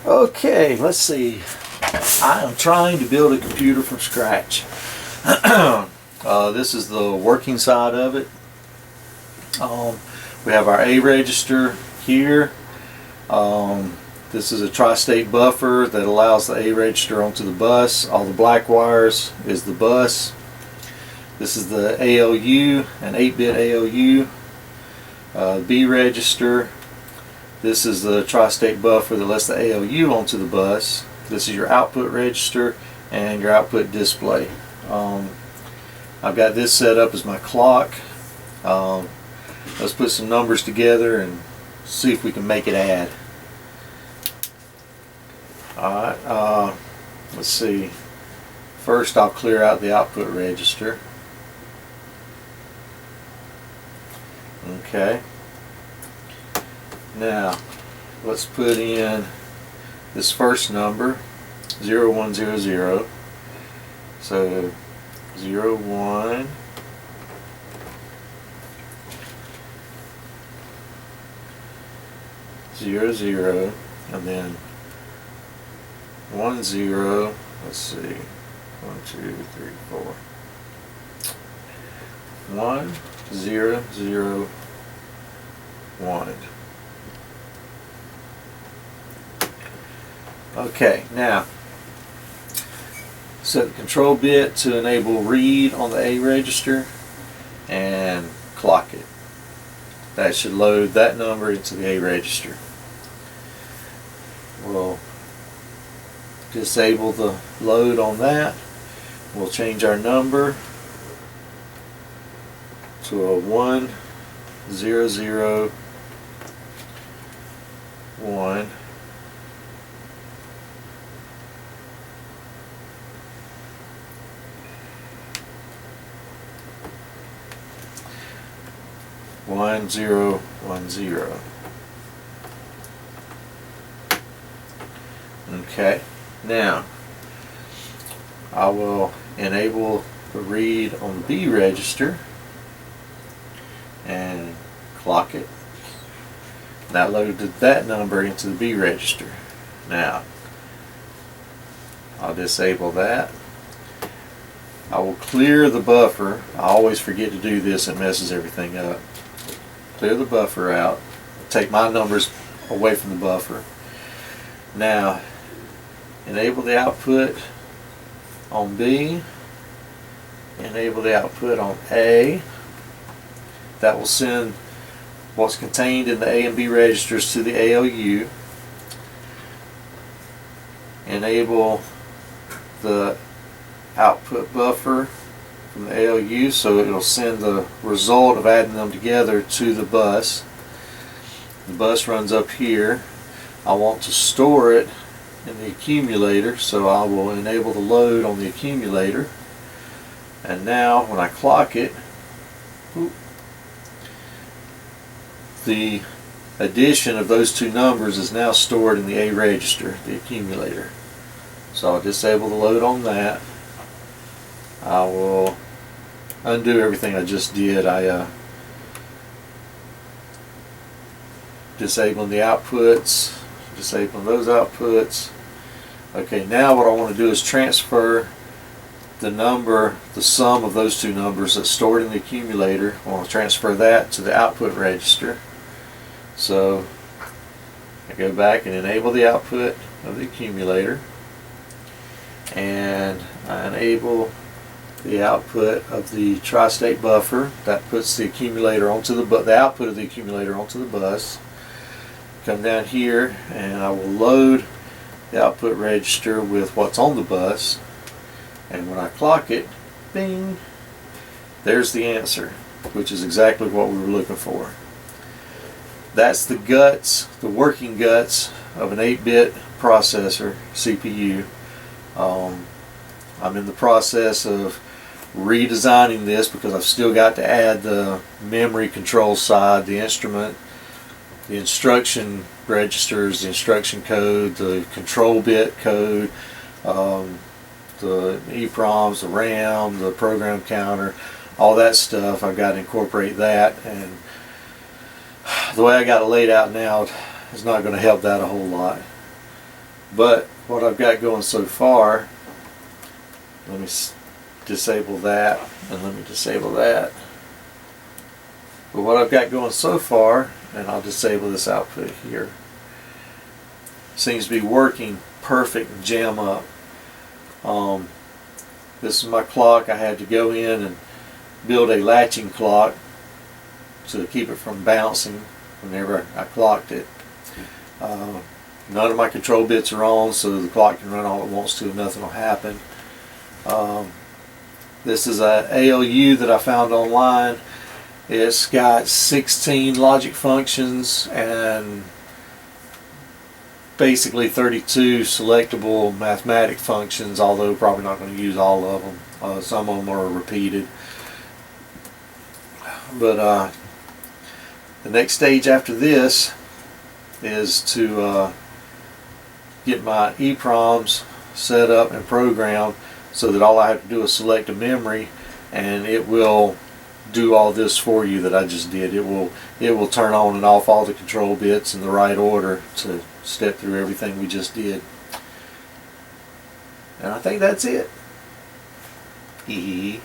Okay, let's see. I am trying to build a computer from scratch. This is the working side of it. We have our A register here. This is a tri-state buffer that allows the A register onto the bus. All the black wires is the bus. This is the ALU, an 8-bit ALU. B register. This is the tri-state buffer that lets the ALU onto the bus. This is your output register and your output display. I've got this set up as my clock. Let's put some numbers together and see if we can make it add. Alright, let's see. First I'll clear out the output register. Okay. Now let's put in this first number, 0100. So 01 00, and then 10. Let's see, 1 2 3 4 1 0 0 1. Okay, now set the control bit to enable read on the A register and clock it. That should load that number into the A register. We'll disable the load on that. We'll change our number to a 1 0 0 1. One zero 1 0. Okay, now I will enable the read on the B register and clock it. That loaded that number into the B register. Now I'll disable that. I will clear the buffer. I always forget to do this, it messes everything up. Clear the buffer out, take my numbers away from the buffer. Now enable the output on B, enable the output on A. That will send what's contained in the A and B registers to the ALU. Enable the output buffer from the ALU, so it'll send the result of adding them together to the bus. The bus runs up here. I want to store it in the accumulator, so I will enable the load on the accumulator. And now when I clock it, the addition of those two numbers is now stored in the A register, the accumulator. So I'll disable the load on that. I will undo everything I just did. Disabling the outputs, disabling those outputs. Okay, now what I want to do is transfer the number, the sum of those two numbers that's stored in the accumulator. I want to transfer that to the output register. So I go back and enable the output of the accumulator, and I enable the output of the tri-state buffer. That puts the accumulator onto the output of the accumulator onto the bus. Come down here and I will load the output register with what's on the bus, and when I clock it, bing, there's the answer, which is exactly what we were looking for. That's the guts, the working guts of an 8-bit processor CPU. I'm in the process of redesigning this because I've still got to add the memory control side, the instrument, the instruction registers, the instruction code, the control bit code, the EEPROMs, the RAM, the program counter, all that stuff. I've got to incorporate that, and the way I got it laid out now is not going to help that a whole lot. But what I've got going so far, let me disable that, and let me disable that. But what I've got going so far, and I'll disable this output here, seems to be working perfect and jam up. This is my clock. I had to go in and build a latching clock to keep it from bouncing whenever I clocked it. None of my control bits are on, so the clock can run all it wants to and nothing will happen. This is a ALU that I found online. It's got 16 logic functions and basically 32 selectable mathematic functions, although probably not going to use all of them. Some of them are repeated. But the next stage after this is to get my EPROMs set up and programmed so that all I have to do is select a memory and it will do all this for you that I just did. It will turn on and off all the control bits in the right order to step through everything we just did. And I think that's it. Hee hee.